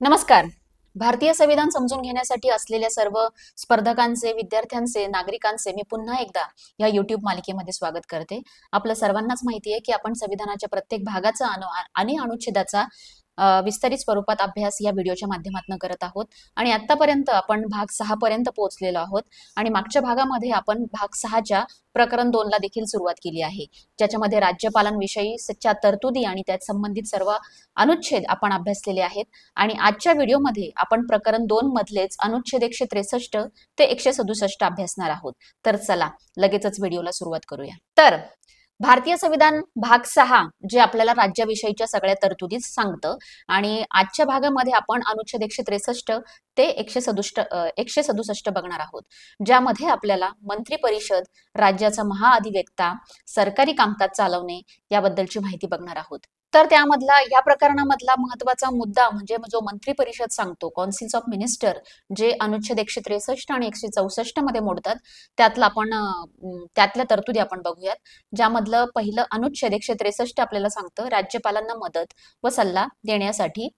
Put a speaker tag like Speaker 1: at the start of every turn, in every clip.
Speaker 1: नमस्कार. भारतीय संविधान समजून घेण्यासाठी असलेल्या सर्व स्पर्धकांचे, विद्यार्थ्यांचे, नागरिकांचे मी पुन्हा एकदा या YouTube मालिकेमध्ये स्वागत करते. आपलं सर्वांनाच माहिती आहे की आपण संविधानाच्या प्रत्येक भागाचा आणि अनुच्छेदाचा विस्तारित स्वरूपात अभ्यास या व्हिडिओच्या माध्यमातून करत आहोत आणि आतापर्यंत आपण भाग 6 पर्यंत पोहोचलेलो आहोत आणि मागच्या भागामध्ये आपण भाग 6च्या प्रकरण 2 ला देखील सुरुवात केली आहे, ज्याच्यामध्ये राज्यपालांविषयीच्या तरतुदी आणि त्यात संबंधित सर्व अनुच्छेद आपण अभ्यासलेले आहेत. आणि आजच्या व्हिडिओमध्ये आपण प्रकरण 2 मधलेच अनुच्छेद 163 ते 167 अभ्यासणार आहोत. तर चला लगेचच व्हिडिओला सुरुवात करूया. तर भारतीय संविधान भाग 6 जे आपल्याला राज्याविषयीच्या सगळ्या तरतुदी सांगतं आणि आजच्या भागामध्ये आपण अनुच्छेद 163 ते 167 बघणार आहोत, ज्यामध्ये आपल्याला मंत्री परिषद, राज्याचा महाअधिवक्ता, सरकारी कामकाज चालवणे याबद्दलची माहिती बघणार आहोत. तर त्यामधला या प्रकरणामधला महत्वाचा मुद्दा म्हणजे जो मंत्री परिषद सांगतो, कौन्सिल्स ऑफ मिनिस्टर, जे अनुच्छेद 163 आणि 164 मध्ये मोडतात, त्यातल्या तरतुदी आपण बघूयात. ज्यामधलं पहिलं अनुच्छेद 163 आपल्याला सांगतं राज्यपालांना मदत व सल्ला देण्यासाठी.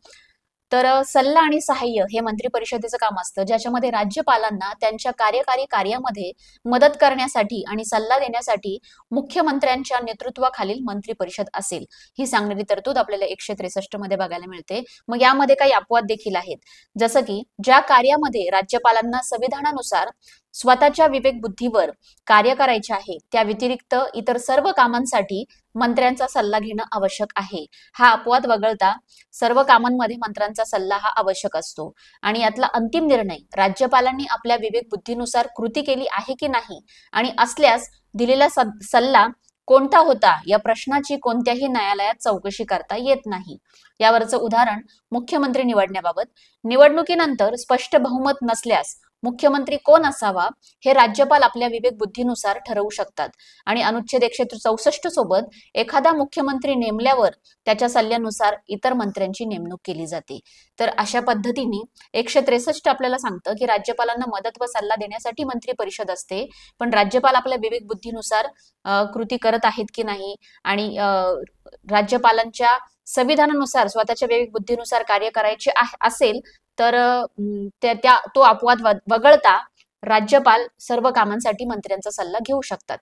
Speaker 1: तर सल्ला आणि सहाय्य हे मंत्री परिषदेचं काम असतं, ज्याच्यामध्ये राज्यपालांना त्यांच्या कार्यकारी कार्यामध्ये मदत करण्यासाठी आणि सल्ला देण्यासाठी मुख्यमंत्र्यांच्या नेतृत्वाखालील मंत्री परिषद असेल, ही सांगणारी तरतूद आपल्याला 163 मध्ये बघायला मिळते. मग यामध्ये काही अपवाद देखील आहेत, जसं की ज्या कार्यामध्ये राज्यपालांना संविधानानुसार स्वतःच्या विवेक बुद्धीवर कार्य करायचे आहे, त्या व्यतिरिक्त इतर सर्व कामांसाठी मंत्र्यांचा सल्ला घेणं आवश्यक आहे. हा अपवाद वगळता सर्व कामांमध्ये मंत्र्यांचा सल्ला हा आवश्यक असतो आणि यातला अंतिम निर्णय राज्यपालांनी आपल्या विवेक बुद्धीनुसार कृती केली आहे की नाही आणि असल्यास दिलेला सल्ला कोणता होता या प्रश्नाची कोणत्याही न्यायालयात चौकशी करता येत नाही. यावरचं उदाहरण मुख्यमंत्री निवडण्याबाबत. निवडणुकीनंतर स्पष्ट बहुमत नसल्यास मुख्यमंत्री कोण असावा हे राज्यपाल आपल्या विवेक बुद्धीनुसार ठरवू शकतात आणि अनुच्छेद 164 सोबत एखादा मुख्यमंत्री नेमल्यावर त्याच्या सल्ल्यानुसार इतर मंत्र्यांची नेमणूक केली जाते. तर अशा पद्धतीने 163 आपल्याला सांगतं की राज्यपालांना मदत व सल्ला देण्यासाठी मंत्री परिषद असते, पण राज्यपाल आपल्या विवेक बुद्धीनुसार कृती करत आहेत की नाही आणि राज्यपालांच्या संविधानानुसार स्वतःच्या विवेक बुद्धीनुसार कार्य करायचे असेल तर तो अपवाद वगळता राज्यपाल सर्व कामांसाठी मंत्र्यांचा सल्ला घेऊ शकतात.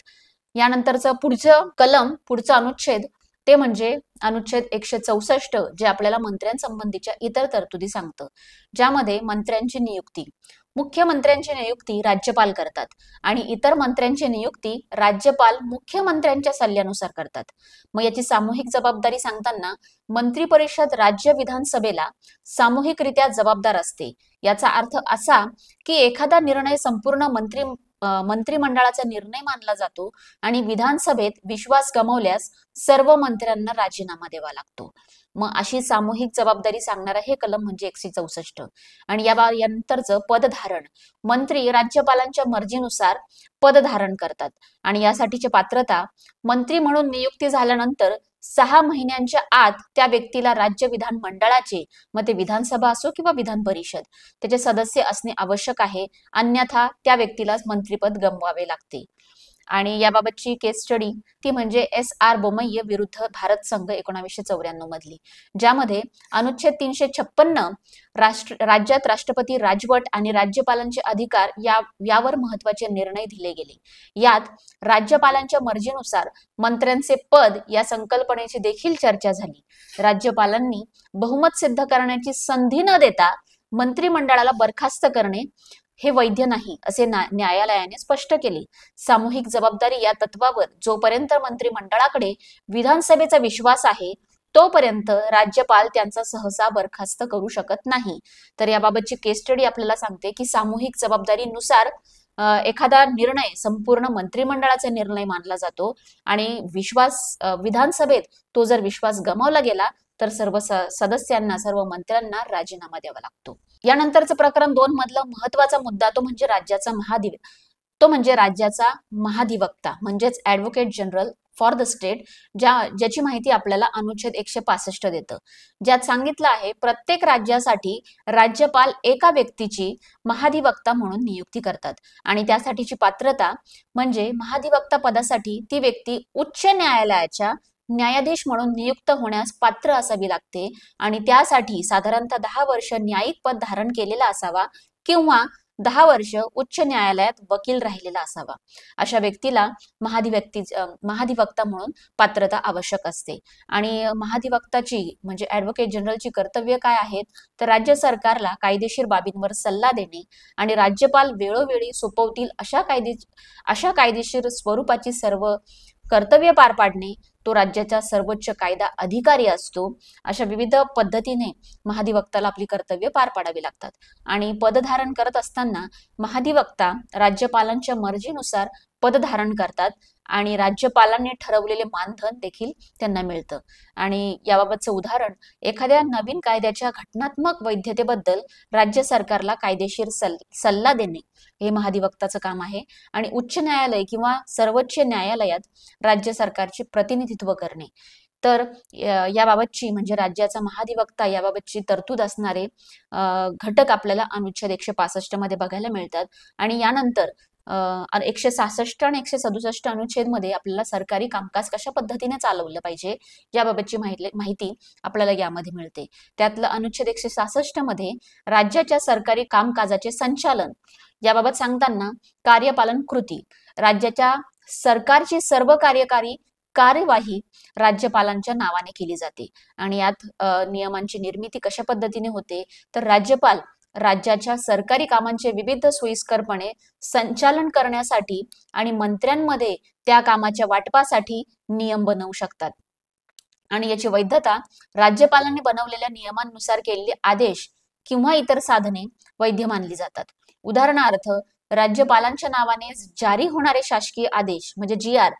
Speaker 1: यानंतरचं पुढचं अनुच्छेद ते म्हणजे अनुच्छेद 164, जे आपल्याला मंत्र्यांसंबंधीच्या इतर तरतुदी सांगतं, ज्यामध्ये मंत्र्यांची नियुक्ती, मुख्यमंत्र्यांची नियुक्ती राज्यपाल करतात आणि इतर मंत्र्यांची नियुक्ती राज्यपाल मुख्यमंत्र्यांच्या सल्ल्यानुसार करतात. मग याची सामूहिक जबाबदारी सांगताना मंत्री परिषद राज्य विधानसभेला सामूहिकरित्या जबाबदार असते. याचा अर्थ असा की एखादा निर्णय संपूर्ण मंत्रिमंडळाचा निर्णय मानला जातो आणि विधानसभेत विश्वास गमावल्यास सर्व मंत्र्यांना राजीनामा द्यावा लागतो. मग अशी सामूहिक जबाबदारी सांगणारा हे कलम म्हणजे 164. आणि यानंतरचं पदधारण. मंत्री राज्यपालांच्या मर्जीनुसार पद धारण करतात आणि यासाठीची पात्रता, मंत्री म्हणून नियुक्ती झाल्यानंतर 6 महिन्यांच्या आत त्या व्यक्तीला राज्य विधान मंडळाचे, मग ते विधानसभा असो किंवा विधान परिषद, त्याचे सदस्य असणे आवश्यक आहे, अन्यथा त्या व्यक्तीला मंत्रीपद गमवावे लागते. आणि याबाबतची केस स्टडी ती म्हणजे SR बोमय्य विरुद्ध भारत संघ 1994 मधली, ज्यामध्ये अनुच्छेद 356 राज्यात राष्ट्रपती राजवट आणि राज्यपालांचे अधिकार यावर महत्वाचे निर्णय दिले गेले. यात राज्यपालांच्या मर्जीनुसार मंत्र्यांचे पद या संकल्पनेची देखील चर्चा झाली. राज्यपालांनी बहुमत सिद्ध करण्याची संधी न देता मंत्रिमंडळाला बरखास्त करणे हे वैध नाही असे न्यायालयाने स्पष्ट केले. सामूहिक जबाबदारी या तत्वावर जोपर्यंत मंत्रिमंडळाकडे विधानसभेचा विश्वास आहे तोपर्यंत राज्यपाल त्यांचा सहसा बरखास्त करू शकत नाही. तर याबाबतची केस स्टडी आपल्याला सांगते की सामूहिक जबाबदारीनुसार एखादा निर्णय संपूर्ण मंत्रिमंडळाचा निर्णय मानला जातो आणि विधानसभेत तो जर विश्वास गमावला गेला तर सर्व सदस्यांना, सर्व मंत्र्यांना राजीनामा द्यावा लागतो. यानंतरचं प्रकरण 2 मधला महत्वाचा मुद्दा तो म्हणजे राज्याचा महाधिवक्ता म्हणजेच advocate general for the state, ज्याची माहिती आपल्याला अनुच्छेद 165 देतं, ज्यात सांगितलं आहे प्रत्येक राज्यासाठी राज्यपाल एका व्यक्तीची महाधिवक्ता म्हणून नियुक्ती करतात आणि त्यासाठीची पात्रता म्हणजे महाधिवक्ता पदासाठी ती व्यक्ती उच्च न्यायालयाच्या न्यायाधीश म्हणून नियुक्त होण्यास पात्र असावी लागते आणि त्यासाठी साधारणतः 10 वर्ष न्यायिक पद धारण केलेला असावा किंवा 10 वर्ष उच्च न्यायालयात वकील राहिलेला असावा. अशा व्यक्तीला महाधिवक्ता म्हणून पात्रता आवश्यक असते. आणि महाधिवक्ताची म्हणजे ऍडव्होकेट जनरलची कर्तव्य काय आहेत, तर राज्य सरकारला कायदेशीर बाबींवर सल्ला देणे आणि राज्यपाल वेळोवेळी सोपवतील अशा कायदेशीर स्वरूपाची सर्व कर्तव्य पार पाडणे. तो राज्याचा सर्वोच्च कायदा अधिकारी असतो. अशा विविध पद्धतीने महाधिवक्ताला आपली कर्तव्य पार पाडावी लागतात. आणि पदधारण करत असताना महाधिवक्ता राज्यपालांच्या मर्जीनुसार पदधारण करतात आणि राज्यपालांनी ठरवलेले मानधन देखील त्यांना मिळतं. आणि याबाबतचं उदाहरण, एखाद्या नवीन कायद्याच्या घटनात्मक वैधतेबद्दल राज्य सरकारला कायदेशीर सल्ला देणे हे महाधिवक्ताचं काम आहे. आणि उच्च न्यायालय किंवा सर्वोच्च न्यायालयात राज्य सरकारचे प्रतिनिधित्व करणे. तर याबाबतची म्हणजे राज्याचा महाधिवक्ता याबाबतची तरतूद असणारे घटक आपल्याला अनुच्छेद 165 मध्ये बघायला मिळतात. आणि यानंतर 166 आणि 167 अनुच्छेद मध्ये आपल्याला सरकारी कामकाज कशा पद्धतीने चालवलं पाहिजे याबाबतची माहिती आपल्याला यामध्ये मिळते. त्यातलं अनुच्छेद 166 मध्ये राज्याच्या सरकारी कामकाजाचे संचालन याबाबत सांगताना कार्यपालन कृती, राज्याच्या सरकारची सर्व कार्यकारी कार्यवाही राज्यपालांच्या नावाने केली जाते. आणि यात नियमांची निर्मिती कशा पद्धतीने होते, तर राज्यपाल राज्याच्या सरकारी कामांचे विविध सोयीस्करपणे संचालन करण्यासाठी आणि मंत्र्यांमध्ये त्या कामाच्या वाटपासाठी नियम बनवू शकतात. आणि याची वैधता राज्यपालांनी बनवलेल्या नियमांनुसार केलेले आदेश किंवा इतर साधने वैध मानली जातात. उदाहरणार्थ, राज्यपालांच्या नावाने जारी होणारे शासकीय आदेश म्हणजे GR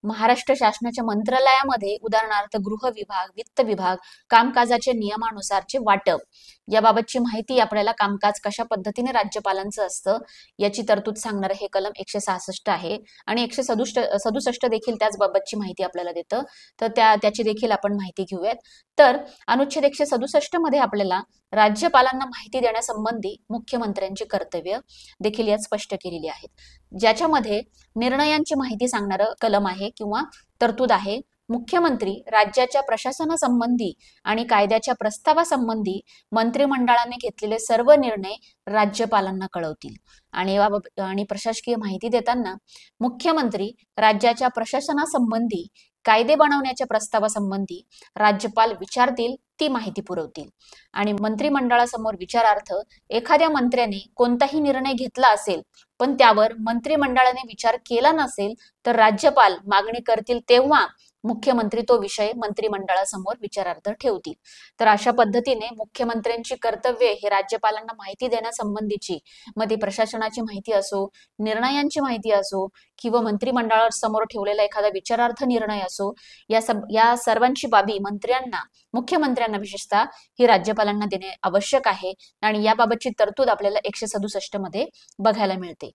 Speaker 1: महाराष्ट्र शासनाच्या मंत्रालयामध्ये उदाहरणार्थ गृह विभाग, वित्त विभाग, कामकाजाच्या नियमानुसारचे वाटप याबाबतची माहिती आपल्याला कामकाज कशा पद्धतीने राज्यपालांचं असतं याची तरतूद सांगणारं हे कलम 166 आहे. आणि 167 देखील त्याच बाबतची माहिती आपल्याला देतं. तर त्याची देखील आपण माहिती घेऊयात. तर अनुच्छेद 167 मध्ये आपल्याला राज्यपालांना माहिती देण्यासंबंधी मुख्यमंत्र्यांची कर्तव्य देखील यात स्पष्ट केलेली आहेत, ज्याच्यामध्ये निर्णयांची माहिती सांगणारं कलम आहे किंवा तरतूद आहे. मुख्यमंत्री राज्याच्या प्रशासनासंबंधी आणि कायद्याच्या प्रस्तावासंबंधी मंत्रिमंडळाने घेतलेले सर्व निर्णय राज्यपालांना कळवतील. आणि प्रशासकीय माहिती देताना मुख्यमंत्री राज्याच्या प्रशासनासंबंधी कायदे बनवण्याच्या प्रस्तावासंबंधी राज्यपाल विचारतील ती माहिती पुरवतील. आणि मंत्रिमंडळासमोर विचारार्थ एखाद्या मंत्र्याने कोणताही निर्णय घेतला असेल पण त्यावर मंत्रिमंडळाने विचार केला नसेल तर राज्यपाल मागणी करतील तेव्हा मुख्यमंत्री तो विषय मंत्रिमंडळासमोर विचारार्थ ठेवतील. तर अशा पद्धतीने मुख्यमंत्र्यांची कर्तव्ये हे राज्यपालांना माहिती देण्यासंबंधीची, मग ती प्रशासनाची माहिती असो, निर्णयांची माहिती असो किंवा मंत्रिमंडळासमोर ठेवलेला एखादा विचारार्थ निर्णय असो, या सर्वांची बाबी मुख्यमंत्र्यांना विशेषतः ही राज्यपालांना देणे आवश्यक आहे. आणि याबाबतची तरतूद आपल्याला 167 मध्ये बघायला मिळते.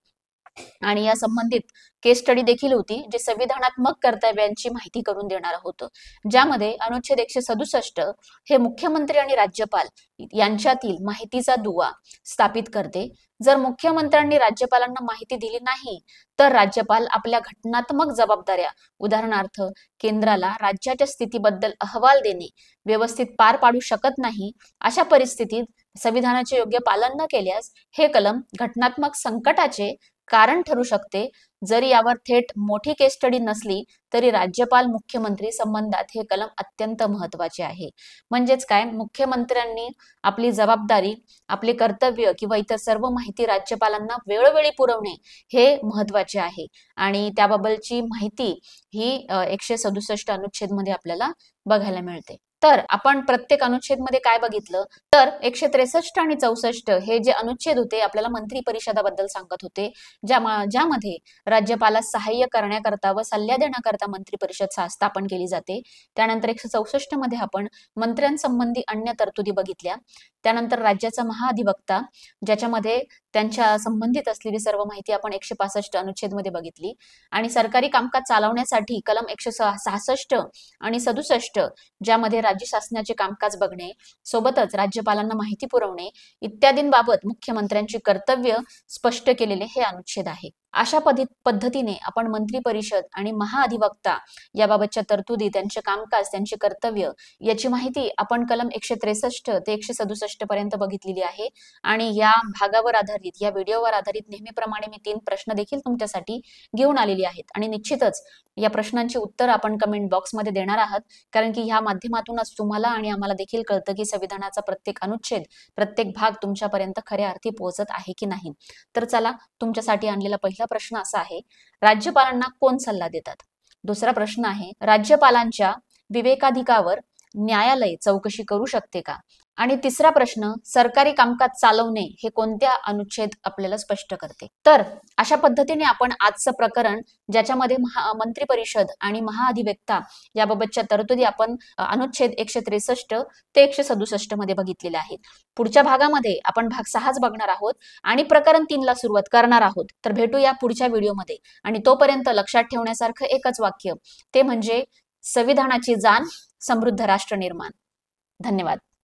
Speaker 1: आणि या संबंधित केस स्टडी देखील होती जे संविधानात्मक कर्तव्यांची माहिती करून देणार होतं, ज्यामध्ये अनुच्छेद 167 हे मुख्यमंत्री आणि राज्यपाल यांच्यातील माहितीचा दुवा स्थापित करते. जर मुख्यमंत्र्यांनी राज्यपालांना माहिती दिली नाही तर राज्यपाल आपल्या घटनात्मक जबाबदाऱ्या उदाहरणार्थ केंद्राला राज्याच्या स्थितीबद्दल अहवाल देणे व्यवस्थित पार पाडू शकत नाही. अशा परिस्थितीत संविधानाचे योग्य पालन न केल्यास हे कलम घटनात्मक संकटाचे कारण ठरू शकते. जरी यावर थेट मोठी केस स्टडी नसली तरी राज्यपाल मुख्यमंत्री संबंधात हे कलम अत्यंत महत्वाचे आहे. म्हणजेच काय, मुख्यमंत्र्यांनी आपली जबाबदारी, आपले कर्तव्य किंवा इतर सर्व माहिती राज्यपालांना वेळोवेळी पुरवणे हे महत्वाचे आहे. आणि त्याबाबतची माहिती ही 167 अनुच्छेद मध्ये आपल्याला बघायला मिळते. तर आपण प्रत्येक अनुच्छेद मध्ये काय बघितलं, तर 163 आणि 64 हे जे अनुच्छेद होते आपल्याला मंत्री परिषदाबद्दल सांगत होते, ज्यामध्ये राज्यपालास सहाय्य करण्याकरता व सल्ला देण्याकरता मंत्री परिषद स्थापन केली जाते. त्यानंतर 164 मध्ये आपण मंत्र्यांसंबंधी अन्य तरतुदी बघितल्या. त्यानंतर राज्याचा महाधिवक्ता, ज्याच्यामध्ये त्यांच्या संबंधित असलेली सर्व माहिती आपण 165 अनुच्छेद मध्ये बघितली. आणि सरकारी कामकाज चालवण्यासाठी कलम 166 आणि 67 ज्यामध्ये राज्य शासनाचे कामकाज बघणे, सोबतच राज्यपालांना माहिती पुरवणे इत्यादींबाबत मुख्यमंत्र्यांची कर्तव्य स्पष्ट केलेले हे अनुच्छेद आहे. अशा पद्धतीने आपण मंत्री परिषद आणि महाअधिवक्ता याबाबतच्या तरतुदी, त्यांचे कामकाज, त्यांचे कर्तव्य याची माहिती आपण कलम 163 ते 167 पर्यंत बघितलेली आहे. आणि या भागावर आधारित, या व्हिडिओवर आधारित नेहमीप्रमाणे मी 3 प्रश्न देखील तुमच्यासाठी घेऊन आलेली आहेत. आणि निश्चितच या प्रश्नांची उत्तर आपण कमेंट बॉक्समध्ये देणार आहात, कारण की ह्या माध्यमातूनच तुम्हाला आणि आम्हाला देखील कळतं की संविधानाचा प्रत्येक अनुच्छेद, प्रत्येक भाग तुमच्यापर्यंत खऱ्या अर्थी पोहोचत आहे की नाही. तर चला, तुमच्यासाठी आणलेला पहिला प्रश्न असा आहे, राज्यपालांना कोण सल्ला देतात? दुसरा प्रश्न आहे, राज्यपालांच्या विवेकाधिकावर न्यायालय चौकशी करू शकते का? आणि तिसरा प्रश्न, सरकारी कामकाज चालवणे हे कोणत्या अनुच्छेद आपल्याला स्पष्ट करते? तर अशा पद्धतीने आपण आजचं प्रकरण, ज्याच्यामध्ये मंत्री परिषद आणि महाअधिवक्ता याबाबतच्या तरतुदी आपण अनुच्छेद 163 ते 167 मध्ये बघितलेल्या आहेत. पुढच्या भागामध्ये आपण भाग 6च बघणार आहोत आणि प्रकरण 3 ला सुरुवात करणार आहोत. तर भेटूया पुढच्या व्हिडिओमध्ये. आणि तोपर्यंत लक्षात ठेवण्यासारखं एकच वाक्य, ते म्हणजे संविधानाची जाण, समृद्ध राष्ट्र निर्माण. धन्यवाद.